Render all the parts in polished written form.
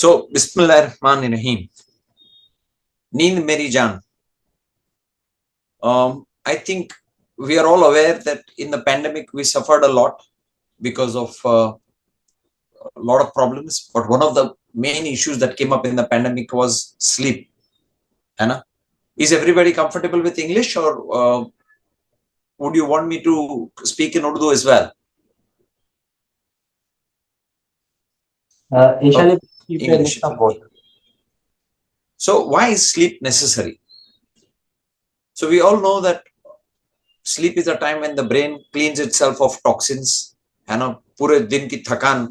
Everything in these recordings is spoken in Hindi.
So, Bismillahirrahmanirrahim. Neend Meri Jaan. I think we are all aware that in the pandemic we suffered a lot because of a lot of problems. But one of the main issues that came up in the pandemic was sleep. Anna, is everybody comfortable with English, or would you want me to speak in Urdu as well? Inshallah, English. So, why is sleep necessary? So, we all know that sleep is a time when the brain cleans itself of toxins, है ना. पूरे दिन की थकान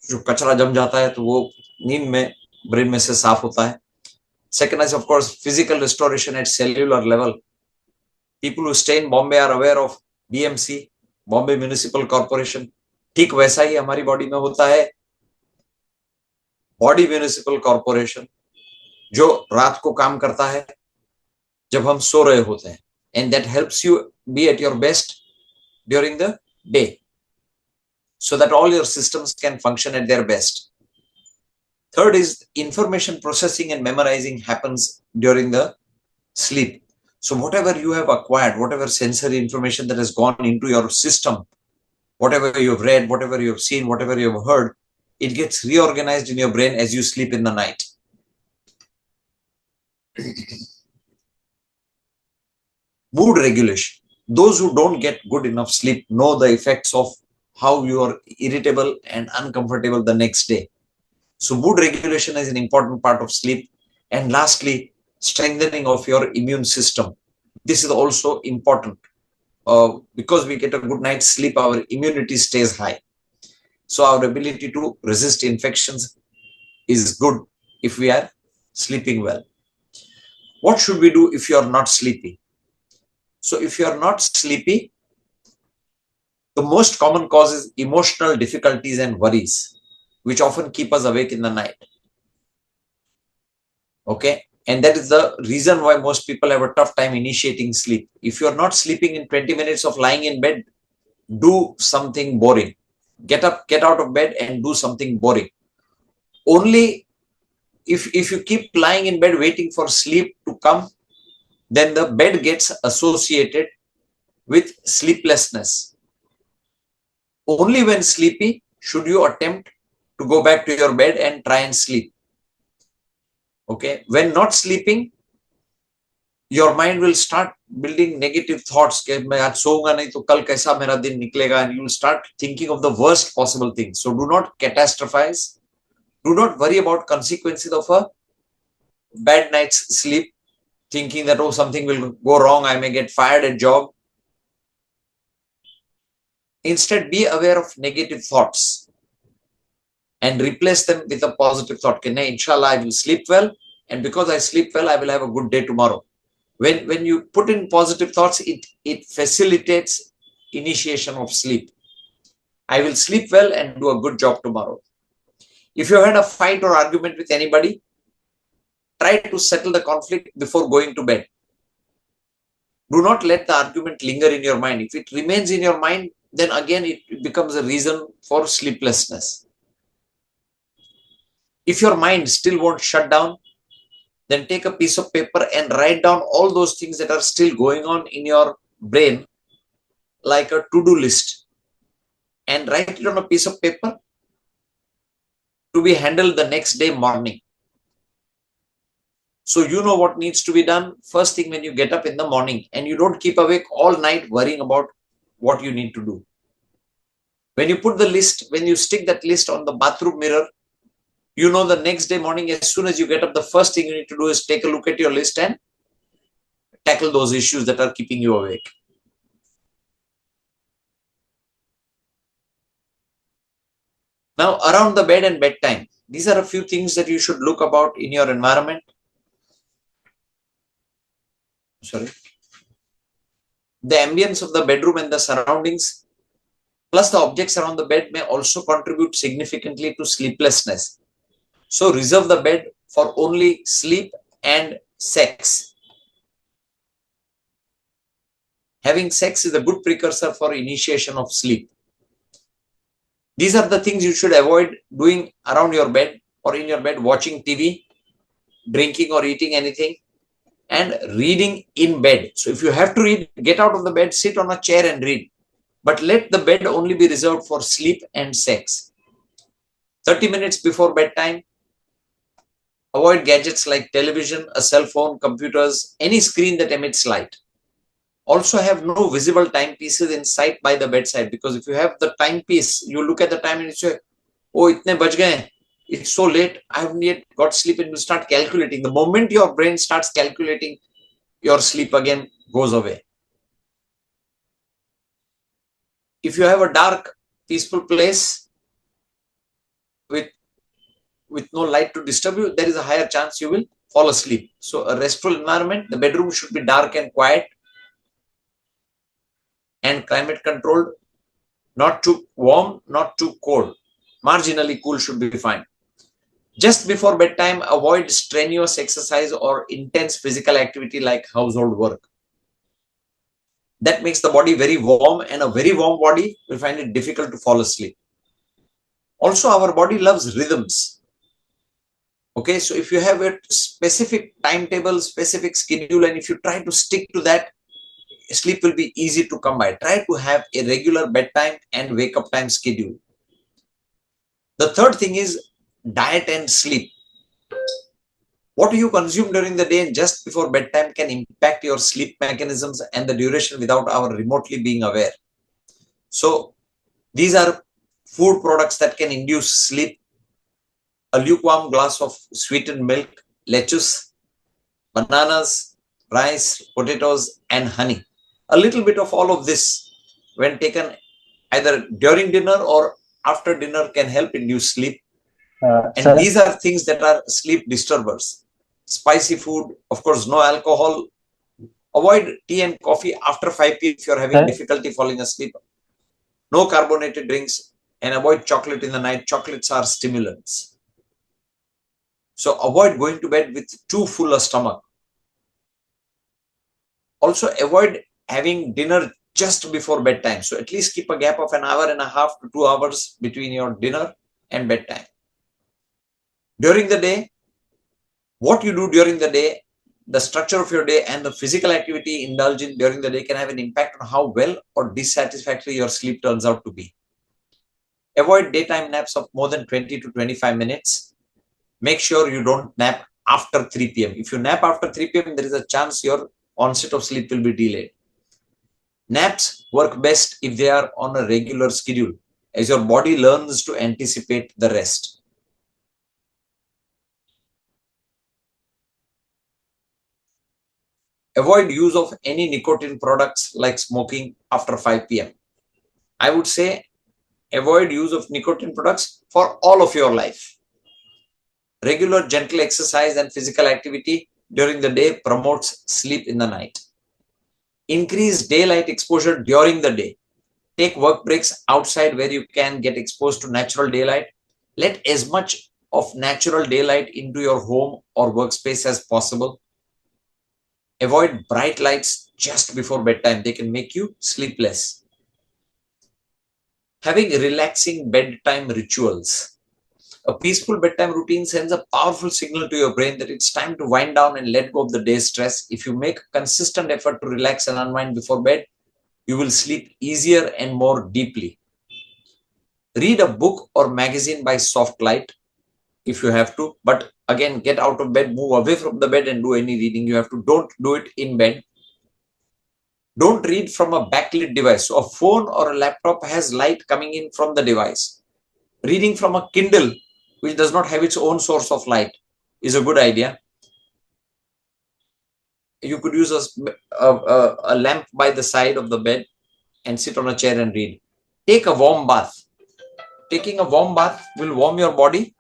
जो कचरा जम जाता है तो वो नींद में ब्रेन में से साफ होता है. Second is of course physical restoration at cellular level. People who stay in Bombay are aware of BMC, Bombay Municipal Corporation. ठीक वैसा ही हमारी बॉडी में होता है बॉडी म्यूनिसिपल कॉर्पोरेशन, जो रात को काम करता है जब हम सो रहे होते हैं, and that helps you be at your best during the day so that all your systems can function at their best. Third is information processing and memorizing happens during the sleep. So whatever you have acquired, whatever sensory information that has gone into your system, whatever you have read, whatever you have seen, whatever you have heard, it gets reorganized in your brain as you sleep in the night. Mood regulation. Those who don't get good enough sleep know the effects of how you are irritable and uncomfortable the next day. So mood regulation is an important part of sleep. And lastly, strengthening of your immune system. This is also important. Because we get a good night's sleep, our immunity stays high. So our ability to resist infections is good if we are sleeping well. What should we do if you are not sleepy? So if you are not sleepy, the most common cause is emotional difficulties and worries, which often keep us awake in the night. Okay. And that is the reason why most people have a tough time initiating sleep. If you are not sleeping in 20 minutes of lying in bed, do something boring. Get up, get out of bed and do something boring. Only if you keep lying in bed waiting for sleep to come, then the bed gets associated with sleeplessness. Only when sleepy should you attempt to go back to your bed and try and sleep. Okay. When not sleeping, your mind will start building negative thoughts. And you will start thinking of the worst possible things. So do not catastrophize. Do not worry about consequences of a bad night's sleep, thinking that, oh, something will go wrong. I may get fired at job. Instead, be aware of negative thoughts and replace them with a positive thought. Inshallah, I will sleep well. And because I sleep well, I will have a good day tomorrow. When you put in positive thoughts, it facilitates initiation of sleep. I will sleep well and do a good job tomorrow. If you had a fight or argument with anybody, try to settle the conflict before going to bed. Do not let the argument linger in your mind. If it remains in your mind, then again it becomes a reason for sleeplessness. If your mind still won't shut down, then take a piece of paper and write down all those things that are still going on in your brain, like a to-do list, and write it on a piece of paper to be handled the next day morning. So you know what needs to be done first thing when you get up in the morning, and you don't keep awake all night worrying about what you need to do. When you put the list, when you stick that list on the bathroom mirror, you know the next day morning, as soon as you get up, the first thing you need to do is take a look at your list and tackle those issues that are keeping you awake. Now, around the bed and bedtime, these are a few things that you should look about in your environment. The ambience of the bedroom and the surroundings, plus the objects around the bed, may also contribute significantly to sleeplessness. So reserve the bed for only sleep and sex. Having sex is a good precursor for initiation of sleep. These are the things you should avoid doing around your bed. or in your bed watching TV, drinking or eating anything, and reading in bed. So if you have to read, get out of the bed, sit on a chair and read. But let the bed only be reserved for sleep and sex. 30 minutes before bedtime, avoid gadgets like television, a cell phone, computers, any screen that emits light. Also have no visible timepieces in sight by the bedside, because if you have the timepiece, you look at the time and you say, oh, itne baj gaye. It's so late, I haven't yet got sleep, and you start calculating. The moment your brain starts calculating, your sleep again goes away. If you have a dark, peaceful place with no light to disturb you, there is a higher chance you will fall asleep. So a restful environment, the bedroom should be dark and quiet and climate controlled, not too warm, not too cold. Marginally cool should be fine. Just before bedtime, avoid strenuous exercise or intense physical activity like household work. That makes the body very warm, and a very warm body will find it difficult to fall asleep. Also, our body loves rhythms. Okay, so if you have a specific timetable, specific schedule, and if you try to stick to that, sleep will be easy to come by. Try to have a regular bedtime and wake up time schedule. The third thing is diet and sleep. What you consume during the day and just before bedtime can impact your sleep mechanisms and the duration without our remotely being aware. So these are food products that can induce sleep. A lukewarm glass of sweetened milk, lettuce, bananas, rice, potatoes, and honey. A little bit of all of this, when taken either during dinner or after dinner, can help induce sleep. And these are things that are sleep disturbers. Spicy food, of course, no alcohol. Avoid tea and coffee after 5 p.m. if you're having difficulty falling asleep. No carbonated drinks, and avoid chocolate in the night. Chocolates are stimulants. So avoid going to bed with too full a stomach. Also avoid having dinner just before bedtime. So at least keep a gap of an hour and a half to 2 hours between your dinner and bedtime. During the day, what you do during the day, the structure of your day, and the physical activity indulged in during the day can have an impact on how well or dissatisfactory your sleep turns out to be. Avoid daytime naps of more than 20 to 25 minutes. Make sure you don't nap after 3 p.m. If you nap after 3 p.m., there is a chance your onset of sleep will be delayed. Naps work best if they are on a regular schedule, as your body learns to anticipate the rest. Avoid use of any nicotine products like smoking after 5 p.m. I would say avoid use of nicotine products for all of your life. Regular gentle exercise and physical activity during the day promotes sleep in the night. Increase daylight exposure during the day. Take work breaks outside where you can get exposed to natural daylight. Let as much of natural daylight into your home or workspace as possible. Avoid bright lights just before bedtime. They can make you sleepless. Having relaxing bedtime rituals. A peaceful bedtime routine sends a powerful signal to your brain that it's time to wind down and let go of the day's stress. If you make a consistent effort to relax and unwind before bed, you will sleep easier and more deeply. Read a book or magazine by soft light if you have to, but again, get out of bed, move away from the bed and do any reading you have to. Don't do it in bed. Don't read from a backlit device. So a phone or a laptop has light coming in from the device. Reading from a Kindle, which does not have its own source of light, is a good idea. You could use a lamp by the side of the bed and sit on a chair and read. Take a warm bath. Taking a warm bath will warm your body,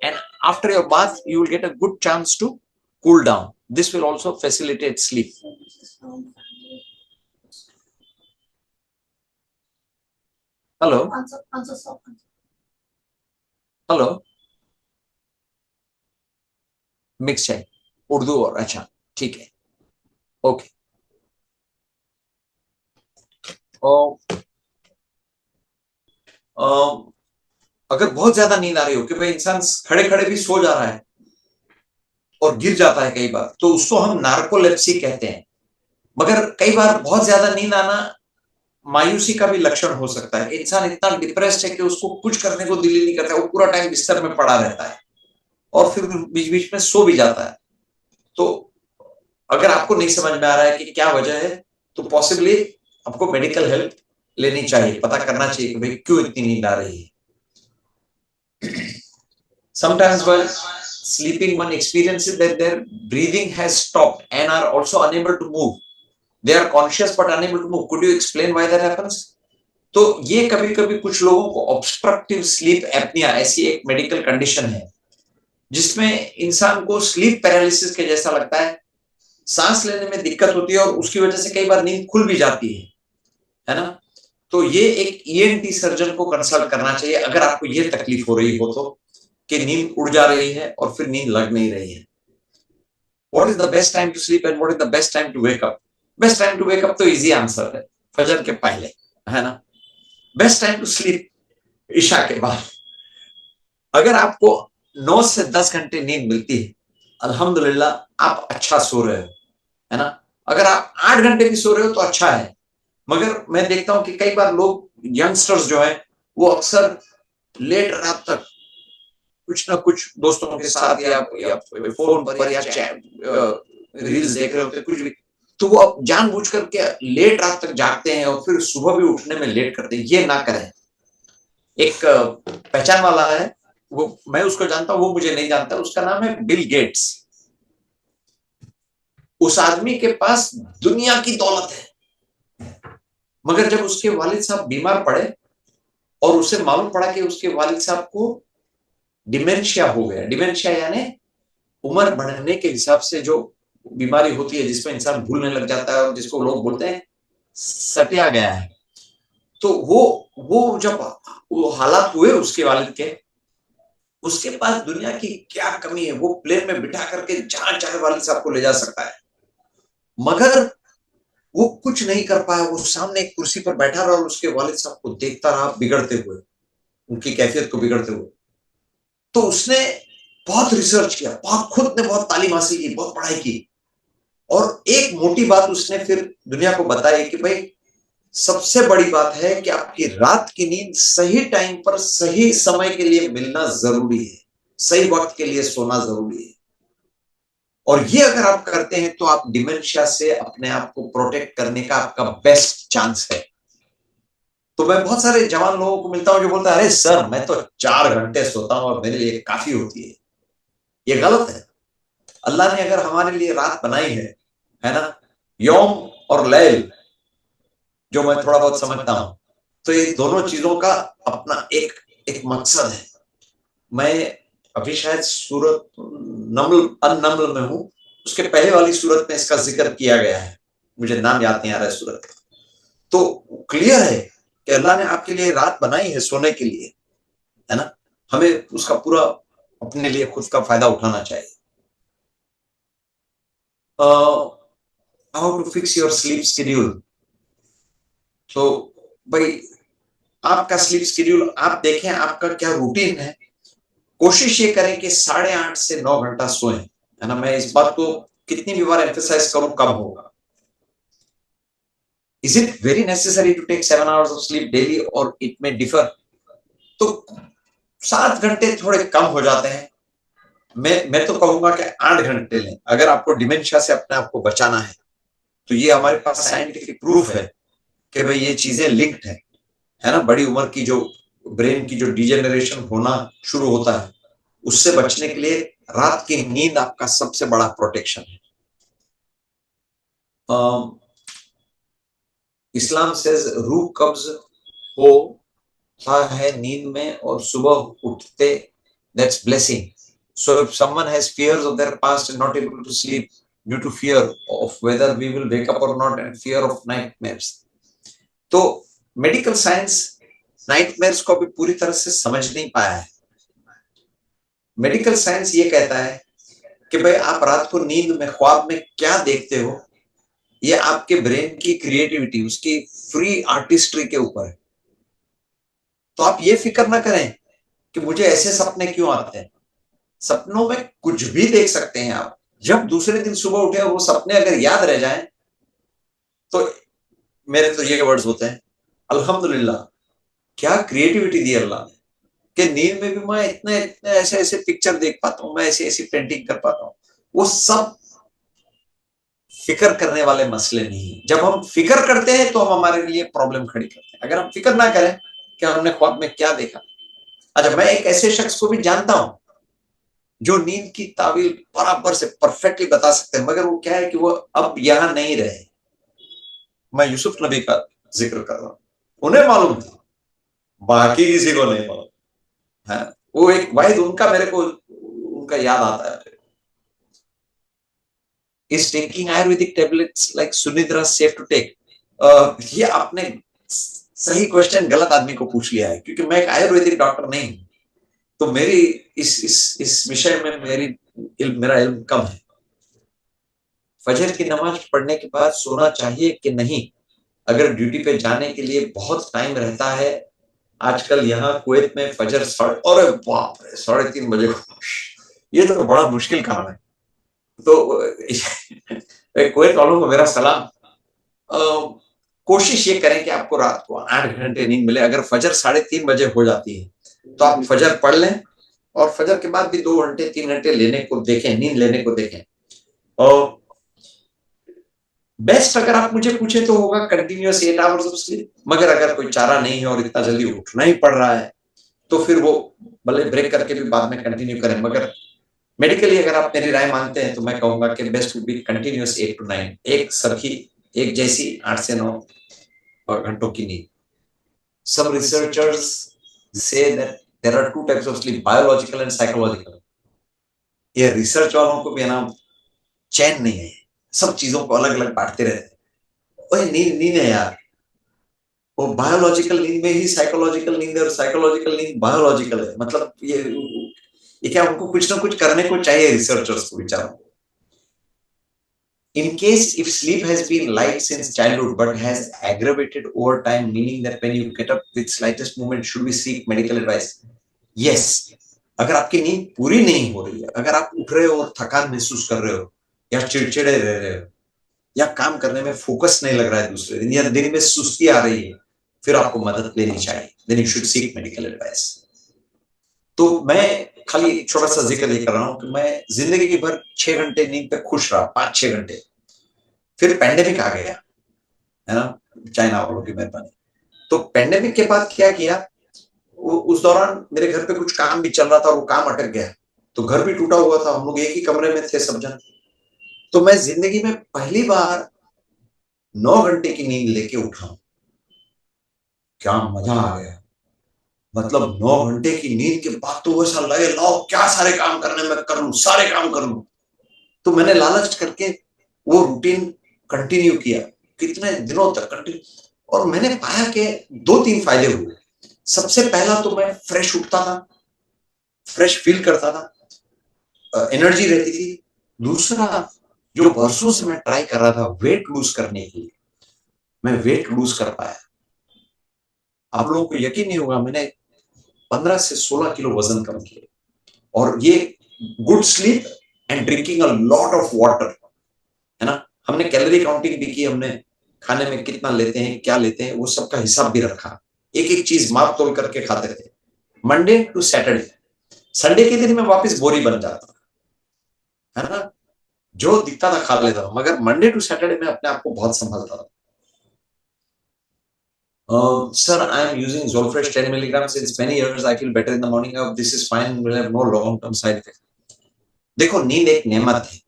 and after your bath, you will get a good chance to cool down. This will also facilitate sleep. Hello. Hello, mix है उर्दू और अच्छा, ठीक है, ओके। अगर बहुत ज्यादा नींद आ रही हो कि भाई इंसान खड़े खड़े भी सो जा रहा है और गिर जाता है कई बार, तो उसको हम नार्कोलेप्सी कहते हैं। मगर कई बार बहुत ज्यादा नींद आना मायूसी का भी लक्षण हो सकता है। इंसान इतना डिप्रेस्ड है कि उसको कुछ करने को दिल ही नहीं करता, वो पूरा टाइम बिस्तर में पड़ा रहता है और फिर बीच बीच में सो भी जाता है। तो अगर आपको नहीं समझ में आ रहा है कि क्या वजह है, तो पॉसिबली आपको मेडिकल हेल्प लेनी चाहिए, पता करना चाहिए कि भाई क्यों इतनी नींद आ रही है। Sometimes while sleeping, one experiences that their breathing has stopped and are also unable to move. They are conscious but unable to move. Could you explain why that happens? तो ये कभी कभी कुछ लोगों को ऑब्स्ट्रक्टिव स्लीप एपनिया ऐसी एक मेडिकल कंडीशन है जिसमें इंसान को स्लीप पैरालिसिस के जैसा लगता है, सांस लेने में दिक्कत होती है और उसकी वजह से कई बार नींद खुल भी जाती है ना। तो ये एक ईएनटी सर्जन को कंसल्ट करना चाहिए अगर आपको ये तकलीफ हो रही हो तो, कि नींद उड़ जा रही है और फिर नींद लग नहीं रही है। What is the best time to sleep and what is the best time to wake up? Best time to wake up तो इजी आंसर है, फजर के पहले, है ना। बेस्ट टाइम टू स्लीप ईशा के बाद। अगर आपको 9 से 10 घंटे नींद मिलती है, अल्हम्दुलिल्लाह आप अच्छा सो रहे हो, है ना। अगर आप 8 घंटे भी सो रहे हो तो अच्छा है। मगर मैं देखता हूं कि कई बार लोग यंगस्टर्स जो है वो अक्सर लेट रात तक कुछ ना कुछ दोस्तों के साथ या फोन पर या चैट रील्स देख रहे होते कुछ भी, तो वो अब जानबूझ करके लेट रात तक जागते हैं और फिर सुबह भी उठने में लेट करते हैं। ये ना करें। एक पहचान वाला है, वो मैं उसको जानता हूं, वो मुझे नहीं जानता, उसका नाम है बिल गेट्स। उस आदमी के पास दुनिया की दौलत है, मगर जब उसके वालिद साहब बीमार पड़े और उसे मालूम पड़ा कि उसके वालिद साहब को डिमेंशिया हो गया। डिमेंशिया यानी उम्र बढ़ने के हिसाब से जो बीमारी होती है जिसमें इंसान भूलने लग जाता है और जिसको लोग बोलते हैं सटिया गया है। तो वो जब वो हालात हुए उसके वालिद के, उसके पास दुनिया की क्या कमी है, वो प्लेन में बिठा करके जहां चाहे वालिद साहब को ले जा सकता है, मगर वो कुछ नहीं कर पाया। वो सामने एक कुर्सी पर बैठा रहा और उसके वालिद साहब को देखता रहा बिगड़ते हुए, उनकी कैफियत को बिगड़ते हुए। तो उसने बहुत रिसर्च किया, बहुत खुद ने बहुत तालीम हासिल की, बहुत पढ़ाई की, और एक मोटी बात उसने फिर दुनिया को बताई कि भाई सबसे बड़ी बात है कि आपकी रात की नींद सही टाइम पर सही समय के लिए मिलना जरूरी है, सही वक्त के लिए सोना जरूरी है। और ये अगर आप करते हैं तो आप डिमेंशिया से अपने आप को प्रोटेक्ट करने का आपका बेस्ट चांस है। तो मैं बहुत सारे जवान लोगों को मिलता हूं जो बोलता है अरे सर मैं तो 4 घंटे सोता हूं और मेरे लिए काफी होती है। ये गलत है। अल्लाह ने अगर हमारे लिए रात बनाई है ना, यौम और लैल, जो मैं थोड़ा बहुत समझता हूं, तो ये दोनों चीजों का अपना एक एक मकसद है। मैं अभी शायद सूरत नमल अन-नमल में हूं, उसके पहले वाली सूरत में इसका जिक्र किया गया है, मुझे नाम याद नहीं आ रहा है सूरत का। तो क्लियर है कि अल्लाह ने आपके लिए रात बनाई है सोने के लिए, है ना। हमें उसका पूरा अपने लिए खुद का फायदा उठाना चाहिए। How to fix your sleep schedule. तो भाई आपका स्लीप शेड्यूल आप देखें, आपका क्या रूटीन है। कोशिश ये करें कि 8.5 से 9 घंटा सोएं, है ना। मैं इस बात को कितनी भी बार एम्फेसाइज करूं कम होगा। Is it very necessary to take 7 hours of sleep daily और इट में डिफर। तो 7 घंटे थोड़े कम हो जाते हैं। मैं तो कहूंगा कि 8 घंटे लें अगर आपको डिमेंशिया से अपने आप को बचाना है। तो ये हमारे पास साइंटिफिक प्रूफ है कि भाई ये चीजें लिंक्ड है ना। बड़ी उम्र की जो ब्रेन की जो डिजेनरेशन होना शुरू होता है, उससे बचने के लिए रात की नींद आपका सबसे बड़ा प्रोटेक्शन है। इस्लाम से रूह कब्ज होता है नींद में और सुबह उठते, that's blessing. So if someone has fears of their past and not able to sleep due to fear of whether we will wake up or not and fear of nightmares, तो मेडिकल साइंस नाइटमेयर्स को अभी पूरी तरह से समझ नहीं पाया है। मेडिकल साइंस ये कहता है कि भाई आप रात को नींद में ख्वाब में क्या देखते हो, ये आपके ब्रेन की क्रिएटिविटी, उसकी फ्री आर्टिस्ट्री के ऊपर है। तो आप ये फिक्र ना करें कि मुझे ऐसे सपने क्यों आते हैं। सपनों में कुछ भी देख सकते हैं आप। जब दूसरे दिन सुबह उठे और वो सपने अगर याद रह जाएं, तो मेरे तो ये वर्ड्स होते हैं, अल्हम्दुलिल्लाह, क्या क्रिएटिविटी दी अल्लाह ने, कि नींद में भी मैं इतने इतने ऐसे ऐसे पिक्चर देख पाता हूँ, मैं ऐसी ऐसी पेंटिंग कर पाता हूँ। वो सब फिक्र करने वाले मसले नहीं है। जब हम फिक्र करते हैं तो हम हमारे लिए प्रॉब्लम खड़ी करते हैं। अगर हम फिक्र ना करें कि हमने ख्वाब में क्या देखा। अच्छा, मैं एक ऐसे शख्स को भी जानता हूं जो नींद की तावील बराबर से परफेक्टली बता सकते हैं, मगर वो क्या है कि वो अब यहां नहीं रहे। मैं यूसुफ नबी का जिक्र कर रहा हूं, उन्हें मालूम था, बाकी किसी को नहीं मालूम है। वो एक वाहिद उनका मेरे को उनका याद आता है। Is taking ayurvedic tablets like Sunidra safe to take? ये आपने सही क्वेश्चन गलत आदमी को पूछ लिया है, क्योंकि मैं एक आयुर्वेदिक डॉक्टर नहीं हूं। तो मेरी इस विषय में मेरा इल्म कम है। फजर की नमाज पढ़ने के बाद सोना चाहिए कि नहीं, अगर ड्यूटी पे जाने के लिए बहुत टाइम रहता है? आजकल यहाँ कुवैत में फजर अरे बाप रे, 3:30 बजे ये तो बड़ा मुश्किल काम है। तो कुवैत वालों को मेरा सलाम, कोशिश ये करें कि आपको रात को 8 घंटे नींद मिले। अगर फजर 3:30 बजे हो जाती है तो आप फजर पढ़ लें, और फजर के बाद भी 2 घंटे 3 घंटे लेने को देखें, नींद लेने को देखें। और बेस्ट अगर आप मुझे पूछे तो होगा कंटिन्यूअस 8 आवर्स ऑफ स्लीप। मगर अगर कोई चारा नहीं है और इतना जल्दी उठना ही पड़ रहा है, तो फिर वो भले ब्रेक करके भी बाद में कंटिन्यू करें। मगर मेडिकली अगर आप मेरी राय मानते हैं तो मैं कहूंगा कि best would be continuous 8 to 9, एक सभी एक जैसी 8 से 9 घंटों की नींद। Some researchers say that there are two types of sleep, biological and psychological. ये रिसर्च वालों को भी ना चैन नहीं है, सब चीजों को अलग अलग बांटते रहते हैं। नींद नींद है यार, वो बायोलॉजिकल नींद में ही साइकोलॉजिकल नींद है, और साइकोलॉजिकल नींद बायोलॉजिकल है। मतलब ये क्या, उनको कुछ ना कुछ करने को चाहिए रिसर्चर्स को, विचारों। In case if sleep has been light since childhood but has aggravated over time, meaning that when you get up with slightest movement, should we seek medical advice? Yes. अगर आपकी नींद पूरी नहीं हो रही है, अगर आप उठ रहे हो और थकान महसूस कर रहे हो, या चिड़चिड़े रह रहे हो, या काम करने में फोकस नहीं लग रहा है दूसरे दिन, या दिन में सुस्ती आ रही है, फिर आपको मदद लेनी चाहिए। Then you should seek medical advice. तो मैं खाली छोटा सा जिक्र ये कर रहा हूं कि मैं जिंदगी भर 6 घंटे नींद पे खुश रहा, 5-6 घंटे। फिर पैंडेमिक आ गया, है ना, चाइना वालों की मेहरबानी। तो पैंडेमिक के बाद क्या किया, उस दौरान मेरे घर पे कुछ काम भी चल रहा था और वो काम अटक गया, तो घर भी टूटा हुआ था, हम लोग एक ही कमरे में थे सब जन। तो मैं जिंदगी में पहली बार 9 घंटे की नींद लेके उठा हूं। क्या मजा आ गया। मतलब 9 घंटे की नींद के बाद तो वैसा लगे लाओ क्या सारे काम करने में कर लूं, सारे काम कर लूं। तो मैंने लालच करके वो रूटीन कंटिन्यू किया, कितने दिनों तक कंटिन्यू। और मैंने पाया कि 2-3 फायदे हुए। सबसे पहला तो मैं फ्रेश उठता था, फ्रेश फील करता था, एनर्जी रहती थी। दूसरा, जो वर्षों से मैं ट्राई कर रहा था वेट लूज करने के लिए, मैं वेट लूज कर पाया। आप लोगों को यकीन नहीं होगा, मैंने 15 से 16 किलो वजन कम किया, और ये good sleep and drinking a lot of water, है ना। हमने कैलोरी काउंटिंग भी की, हमने खाने में कितना लेते हैं, क्या लेते हैं, वो सबका हिसाब भी रखा। एक एक चीज माप तोल करके खाते थे। मंडे टू सैटरडे, संडे के दिन में वापस बोरी बन जाता, है ना, जो दिखता था खा लेता था। मगर मंडे टू सैटरडे में अपने आप को बहुत संभालता था। Sir, I am using Zolfresh 10 milligrams since many years. I feel better in the morning. This is fine. Will have no long-term side effects. देखो, नींद एक नेमत है।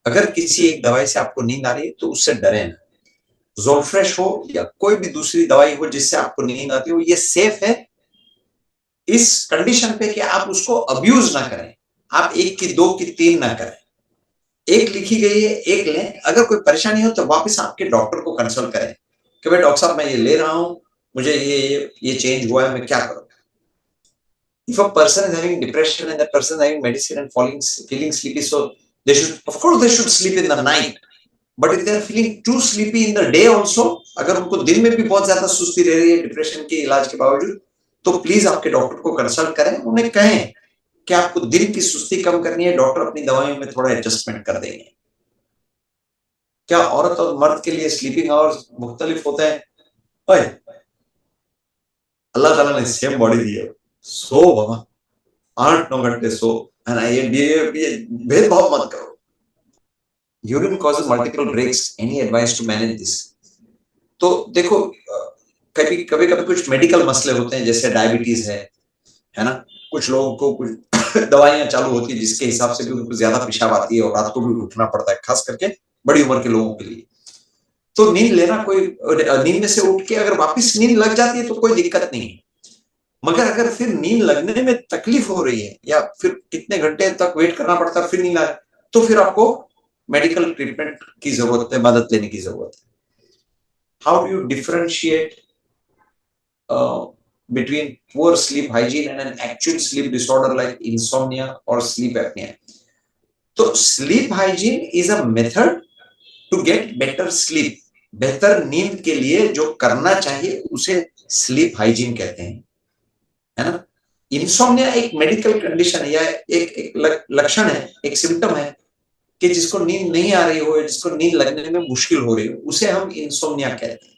अगर किसी एक दवाई से आपको नींद आ रही है तो उससे डरे ना। ज़ोलफ्रेश हो या कोई भी दूसरी दवाई हो जिससे आपको नींद आती हो, ये सेफ है इस कंडीशन पे कि आप उसको अब्यूज ना करें। आप 1 की 2 की 3 ना करें। एक लिखी गई है, एक लें। अगर कोई परेशानी हो तो वापस आपके डॉक्टर को कंसल्ट करें कि भाई डॉक्टर साहब, मैं ये ले रहा हूं, मुझे ये चेंज हुआ है, मैं क्या करूं। If a person is having depression and that person is having medicine and feeling sleepy, so of course they should sleep in the night. But if they are feeling too sleepy in the day also, अगर उनको दिन में भी बहुत ज्यादा सुस्ती रह रही है डिप्रेशन के इलाज के बावजूद, तो प्लीज आपके डॉक्टर को कंसल्ट करें, उन्हें कहें कि आपको दिन की सुस्ती कम करनी है, डॉक्टर अपनी दवाइयों में थोड़ा एडजस्टमेंट कर देंगे। क्या औरत और मर्द के लिए स्लीपिंग आवर्स मुख्तलिफ होते हैं? ओए, अल्लाह ताला ने सेम बॉडी दी है, सो बाबा 8-9 घंटे सो, है ना। ये भेदभाव मत करो। Urine causes multiple breaks, any advice to manage this? तो देखो, कभी कभी कभी कुछ मेडिकल मसले होते हैं, जैसे डायबिटीज है ना। कुछ लोगों को कुछ दवाइयां चालू होती है जिसके हिसाब से भी उनको ज्यादा पेशाब आती है और रात को भी उठना पड़ता है, खास करके बड़ी उम्र के लोगों के लिए। तो नींद लेना, कोई नींद में से उठ के अगर वापस नींद लग जाती है तो कोई दिक्कत नहीं है। मगर अगर फिर नींद लगने में तकलीफ हो रही है या फिर कितने घंटे तक वेट करना पड़ता है फिर नींद आ, तो फिर आपको मेडिकल ट्रीटमेंट की जरूरत है, मदद लेने की जरूरत है। How do you differentiate between poor sleep hygiene and an actual sleep disorder like insomnia or sleep apnea? तो sleep hygiene is a method to get better sleep. बेहतर नींद के लिए जो करना चाहिए उसे स्लीप हाइजीन कहते हैं, है ना। इंसोम्निया एक मेडिकल कंडीशन है या एक लक्षण है, एक सिम्टम है कि जिसको नींद नहीं आ रही हो, जिसको नींद लगने में मुश्किल हो रही हो, उसे हम इंसोम्निया कहते हैं।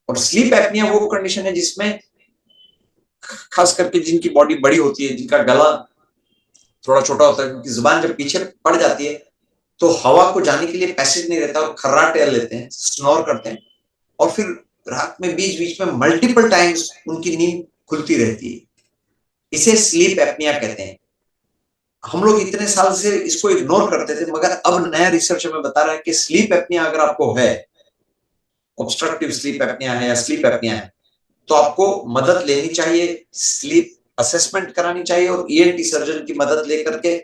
और स्लीप एपनिया वो कंडीशन है जिसमें खास करके जिनकी बॉडी बड़ी होती है, जिनका गला थोड़ा छोटा होता है, उनकी जुबान जब पीछे पड़ जाती है तो हवा को जाने के लिए पैसेज नहीं रहता और खर्राटे लेते हैं, स्नोर करते हैं, और फिर रात में बीच बीच में मल्टीपल टाइम्स उनकी नींद खुलती रहती है। इसे स्लीप एपनिया कहते हैं। हम लोग इतने साल से इसको इग्नोर करते थे, मगर अब नया रिसर्च हमें बता रहा है कि स्लीप एपनिया अगर आपको है, ऑब्स्ट्रक्टिव स्लीप एपनिया है या स्लीप एपनिया है, तो आपको मदद लेनी चाहिए, स्लीप असेसमेंट करानी चाहिए और ईएनटी सर्जन की मदद लेकर के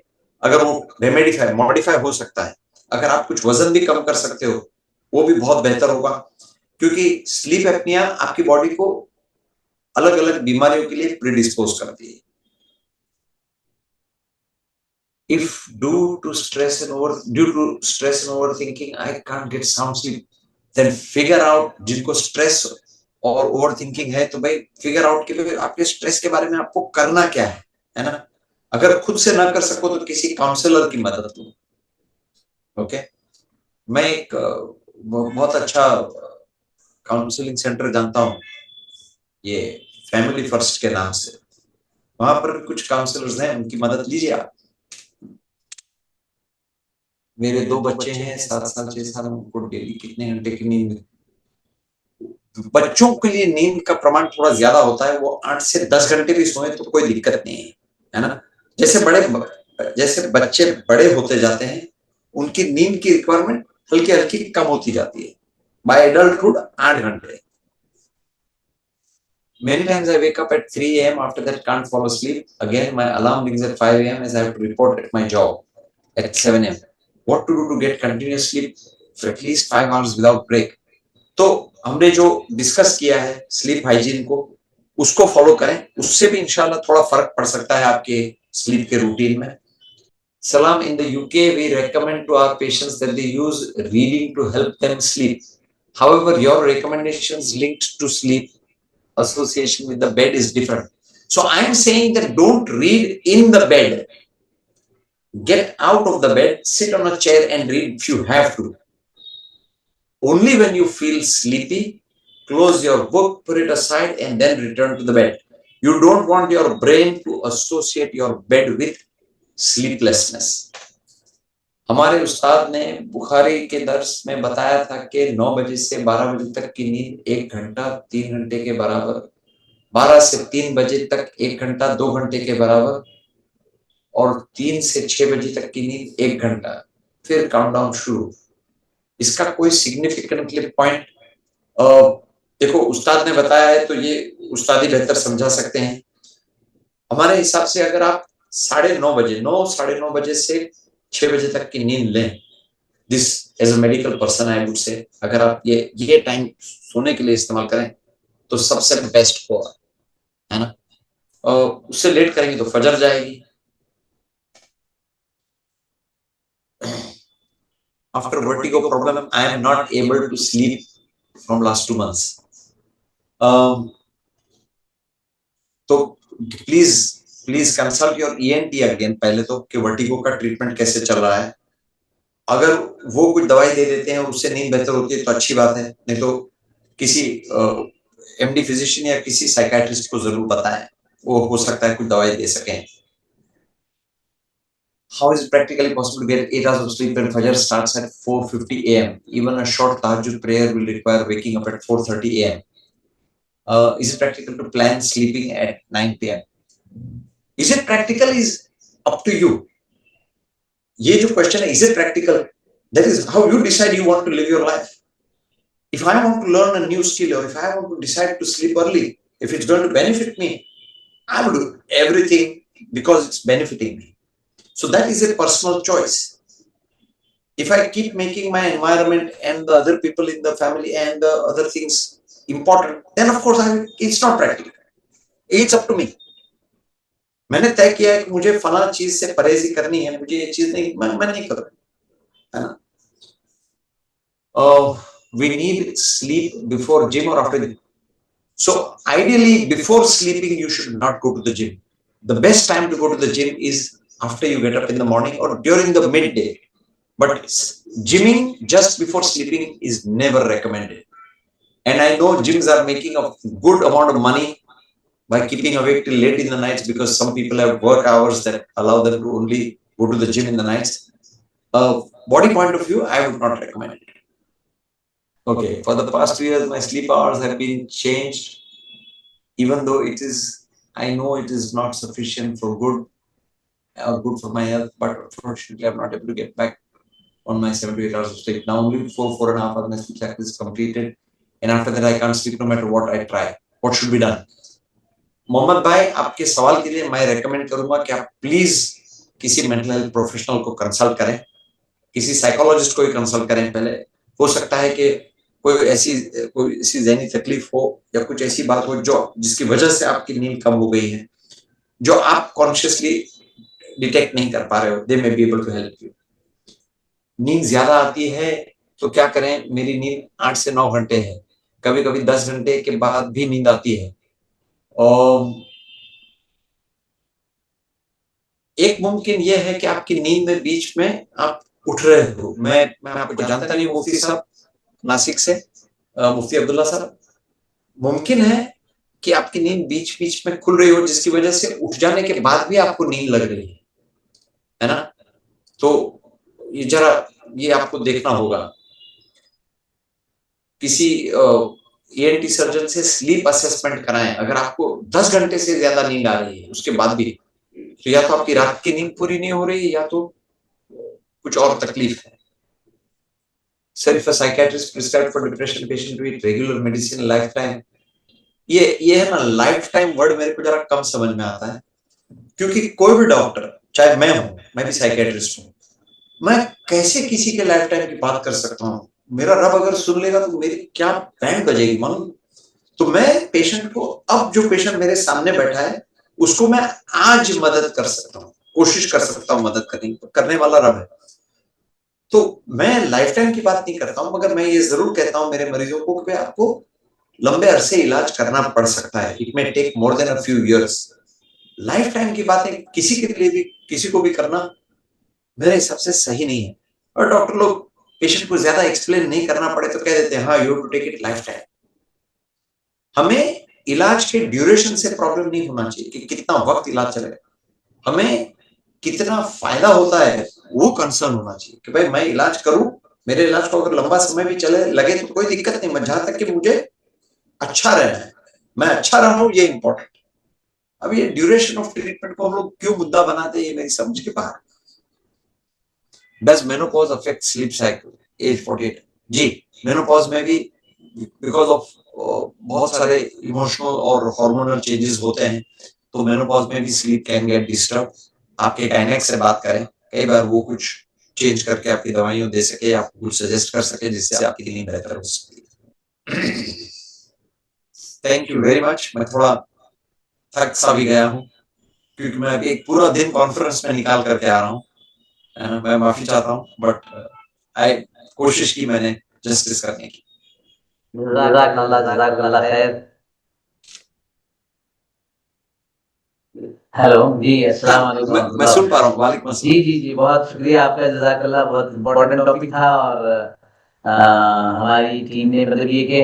अगर वो रेमेडिफाई मॉडिफाई हो सकता है। अगर आप कुछ वजन भी कम कर सकते हो वो भी बहुत बेहतर होगा, क्योंकि स्लीप एपनिया आपकी बॉडी को अलग अलग बीमारियों के लिए प्रीडिस्पोज करती है। If due to stress and overthinking I can't get sound sleep, then figure out जिनको स्ट्रेस और ओवर थिंकिंग है तो भाई फिगर आउट कि आपके स्ट्रेस के बारे में आपको करना क्या है ना। अगर खुद से ना कर सको तो किसी काउंसलर की मदद लो। ओके, मैं एक बहुत अच्छा काउंसलिंग सेंटर जानता हूँ, ये फैमिली फर्स्ट के नाम से। वहां पर कुछ काउंसलर्स हैं, उनकी मदद लीजिए आप। मेरे 2 बच्चे हैं, 7 साल 6 साल, उनको डेली कितने घंटे की नींद। बच्चों के लिए नींद का प्रमाण थोड़ा ज्यादा होता है, वो 8 से 10 घंटे भी सोए तो कोई दिक्कत नहीं है ना। जैसे बच्चे बड़े होते जाते हैं उनकी नींद की रिक्वायरमेंट हल्की हल्की कम होती जाती है। बाय एडल्टहुड 8 घंटे। Many times I wake up at 3 a.m. After that, can't fall asleep. Again, my alarm rings at 5 a.m. as I have to report at my job at 7 a.m. What to do to get continuous sleep for at least 5 hours without break? तो हमने जो डिस्कस किया है स्लीप हाइजीन को, उसको फॉलो करें, उससे भी इंशाल्लाह थोड़ा फर्क पड़ सकता है आपके स्लीप के रूटीन में। Salam, in the UK, we recommend to our patients that they use reading to help them sleep. However, your recommendations linked to sleep association with the bed is different. So I am saying that don't read in the bed. Get out of the bed, sit on a chair and read if you have to. Only when you feel sleepy, close your book, put it aside and then return to the bed. You don't want your brain to associate your bed with sleeplessness. हमारे उस्ताद ने बुखारी के दर्स में बताया था कि 9 बजे से 12 बजे तक की नींद 1 घंटा 3 घंटे के बराबर, 12 से 3 बजे तक 1 घंटा 2 घंटे के बराबर, और 3 से 6 बजे तक की नींद 1 घंटा, फिर काउंटडाउन शुरू। इसका कोई सिग्निफिकेंटली पॉइंट देखो उस्ताद ने बताया है तो ये उस्ताद ही बेहतर समझा सकते हैं। हमारे हिसाब से अगर आप 9:30 से 6 बजे तक की नींद लें, this as a medical person I would say, अगर आप ये टाइम सोने के लिए इस्तेमाल करें तो सबसे बेस्ट होगा, है ना। उससे लेट करेंगे तो फजर जाएगी। After vertigo problem, I am not able to sleep from last 2 months. तो please please consult your ENT again, पहले तो कि वर्टिगो का ट्रीटमेंट कैसे चल रहा है। अगर वो कुछ दवाई दे देते हैं और उससे नींद बेहतर होती है तो अच्छी बात है, नहीं तो किसी एमडी फिजिशियन या किसी साइकाट्रिस्ट को जरूर बताएं, वो हो सकता है कुछ दवाई दे सकें। How is it practically possible to get 8 hours of sleep when Fajr starts at 4:50 a.m.? Even a short Tahajjud prayer will require waking up at 4:30 a.m. Is it practical to plan sleeping at 9 p.m.? Is it practical is up to you. ये जो क्वेश्चन है, is it practical? That is how you decide you want to live your life. If I want to learn a new skill or if I want to decide to sleep early, if it's going to benefit me, I will do everything because it's benefiting me. So that is a personal choice. If I keep making my environment and the other people in the family and the other things important, then of course it's not practical. It's up to me. मैंने तय किया है कि मुझे फला चीज से परहेजी करनी है, मुझे ये चीज नहीं, मैं नहीं करूँ, है ना? We need sleep before gym or after gym. So ideally, before sleeping, you should not go to the gym. The best time to go to the gym is after you get up in the morning or during the midday. But gymming just before sleeping is never recommended. And I know gyms are making a good amount of money by keeping awake till late in the nights because some people have work hours that allow them to only go to the gym in the nights. Body point of view, I would not recommend it. Okay, for the past 2 years, my sleep hours have been changed, even though I know it is not sufficient for good for my health, but unfortunately, I'm not able to get back on my 7 to 8 hours of sleep. Now only 4.5 hours my sleep cycle is completed, and after that I can't sleep no matter what I try. What should be done? Mohammad भाई, आपके सवाल के लिए मैं रेकमेंड करूंगा कि आप प्लीज किसी मेंटल हेल्थ प्रोफेशनल को कंसल्ट करें, किसी साइकोलॉजिस्ट को ही कंसल्ट करें पहले। हो सकता है कि कोई ऐसी ज़हनी तकलीफ हो या कुछ ऐसी बात हो जो जिसकी वजह से आपकी नींद कम हो गई है, जो आप कॉन्शियसली डिटेक्ट नहीं कर पा रहे हो। They may be able to help you. नींद ज्यादा आती है तो क्या करें? मेरी नींद 8 से 9 घंटे है, कभी कभी 10 घंटे के बाद भी नींद आती है। और एक मुमकिन यह है कि आपकी नींद में बीच में आप उठ रहे हो। मैं आपको जानता नहीं हूँ, मुफ्ती साहब नासिक से, मुफ्ती अब्दुल्ला साहब, मुमकिन है कि आपकी नींद बीच बीच में खुल रही हो जिसकी वजह से उठ जाने के बाद भी आपको नींद लग रही है ना? तो ये आपको देखना होगा। किसी ईएनटी सर्जन से स्लीप असेसमेंट कराएं। अगर आपको 10 घंटे से ज्यादा नींद आ रही है उसके बाद भी, तो या तो आपकी रात की नींद पूरी नहीं हो रही है या तो कुछ और तकलीफ है। Sir, if a psychiatrist prescribe for depression patient to eat regular medicine life time, ये है ना, लाइफ टाइम वर्ड मेरे को जरा कम समझ में आता है, क्योंकि कोई भी डॉक्टर, चाहे मैं हूं, मैं भी साइकियाट्रिस्ट हूं, मैं कैसे किसी के लाइफ टाइम की बात कर सकता हूँ? मेरा रब अगर सुन लेगा तो मेरी क्या बैंड बजेगी मालूम। तो मैं पेशेंट को, अब जो पेशेंट मेरे सामने बैठा है उसको मैं आज मदद कर सकता हूँ, कोशिश कर सकता हूँ मदद करने वाला रब है। तो मैं लाइफ टाइम की बात नहीं करता हूँ, मगर मैं ये जरूर कहता हूँ मेरे मरीजों को कि आपको लंबे अरसे इलाज करना पड़ सकता है। It may take more than a few years. Life time की बातें किसी के लिए भी, किसी को भी करना मेरे हिसाब से सही नहीं है। और डॉक्टर लोग पेशेंट को ज्यादा एक्सप्लेन नहीं करना पड़े तो कह देते हैं हाँ, you have to take it life time. हमें इलाज के ड्यूरेशन से प्रॉब्लम नहीं होना चाहिए कि कितना वक्त इलाज चलेगा, हमें कितना फायदा होता है वो कंसर्न होना चाहिए कि भाई मैं इलाज करूं, मेरे इलाज को अगर लंबा समय भी चले लगे तो कोई दिक्कत नहीं, जहां तक कि मुझे अच्छा रहना है, मैं अच्छा रहा हूं, ये इंपॉर्टेंट। अब ये ड्यूरेशन ऑफ ट्रीटमेंट को हम लोग क्यों मुद्दा बनाते हैं, ये मेरी समझ के बाहर। Does menopause affect sleep cycle age 48? जी, मेनोपॉज में भी बिकॉज ऑफ बहुत सारे इमोशनल और हार्मोनल चेंजेस होते हैं, तो मेनोपॉज में भी स्लीप कैन गेट डिस्टर्ब। आपके गायनेक से बात करें, कई बार वो कुछ चेंज करके आपकी दवाइयां दे सके, आपको कुछ सजेस्ट कर सके जिससे आपकी नींद बेहतर हो सके। Thank you very much. मैं थोड़ा थक सा भी गया हूँ क्योंकि मैं अभी एक पूरा दिन कॉन्फ्रेंस में निकाल करके आ रहा हूँ। मैं माफी चाहता हूँ, बट आई कोशिश की मैंने जस्टिस करने की। जज़ाकल्लाह खैर। हेलो जी, अस्सलाम हाँ, मैं वालेकुम। सुन पा रहा हूँ। वालेकुम जी, अस्सलाम। जी, जी, बहुत शुक्रिया आपका, जज़ाकल्लाह। बहुत इम्पोर्टेंट टॉपिक था और हमारी टीम ने मतलब ये कि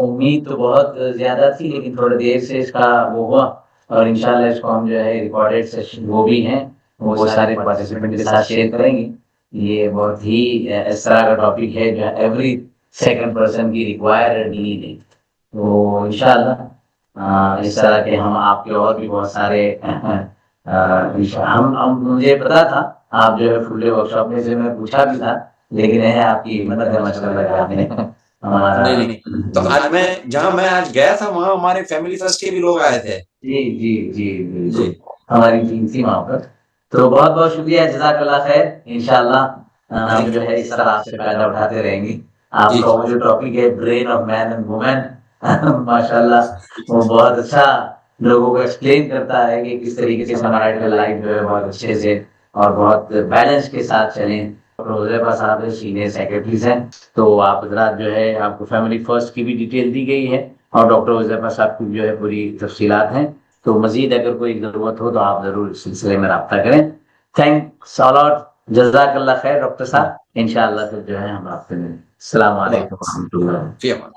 उम्मीद तो बहुत ज़्यादा थी, लेकिन थोड़ी देर से इसका वो हुआ और इंशाल्लाह इसको हम जो है रिकॉर्डेड सेशन वो भी हैं, वो सारे पार्टिसिपेंट के साथ शेयर करेंगे। ये बहुत ही इस तरह का टॉपिक है जो एवरी सेकंड पर्सन की रिक्वायर्ड नीड है। तो इंशाल्लाह इस तरह के हम आपके और भी बहुत सारे हम मुझे पता था आप जो है फुल डे वर्कशॉप में से मैं पूछा भी था, लेकिन है आपकी हिम्मत है माशाल्लाह आपने हमारा। नहीं, नहीं। तो आज मैं आज गया था, वहाँ हमारे फैमिली फर्स्ट के भी लोग आए थे। जी, जी, जी, बिल्कुल। जी, हमारी टीम थी वहाँ पर। तो बहुत-बहुत शुक्रिया, जज़ाकल्लाह खैर। इंशाल्लाह हम थैंक जो यू। है इस तरह आपसे फ़ायदा उठाते रहेंगे। जी, आपका वो जो टॉपिक है brain of man and woman माशाल्लाह वो बहुत अच्छा लोगों को एक्सप्लेन करता है कि किस तरीके से हमारा आइडियल लाइफ जो है बहुत अच्छे से और बहुत बैलेंस के साथ चलें। डॉक्टर हुज़ैफ़ा साहब सीनियर सेक्रेटरीज़ हैं, तो आप हज़रात जो है आपको फैमिली फर्स्ट की भी डिटेल दी गई है और डॉक्टर हुज़ैफ़ा साहब की जो है पूरी तफ़सीलात हैं। तो मज़ीद अगर कोई ज़रूरत हो तो आप ज़रूर इस सिलसिले में राब्ता करें। थैंक्स अ लॉट, जज़ाकल्लाह खैर डॉक्टर साहब। इंशाअल्लाह फिर जो है हम आपसे मिलेंगे। अस्सलाम अल्लाह वालेकुम व हाफ़िज़। रहमतुल्लाह। फ़ी अमान।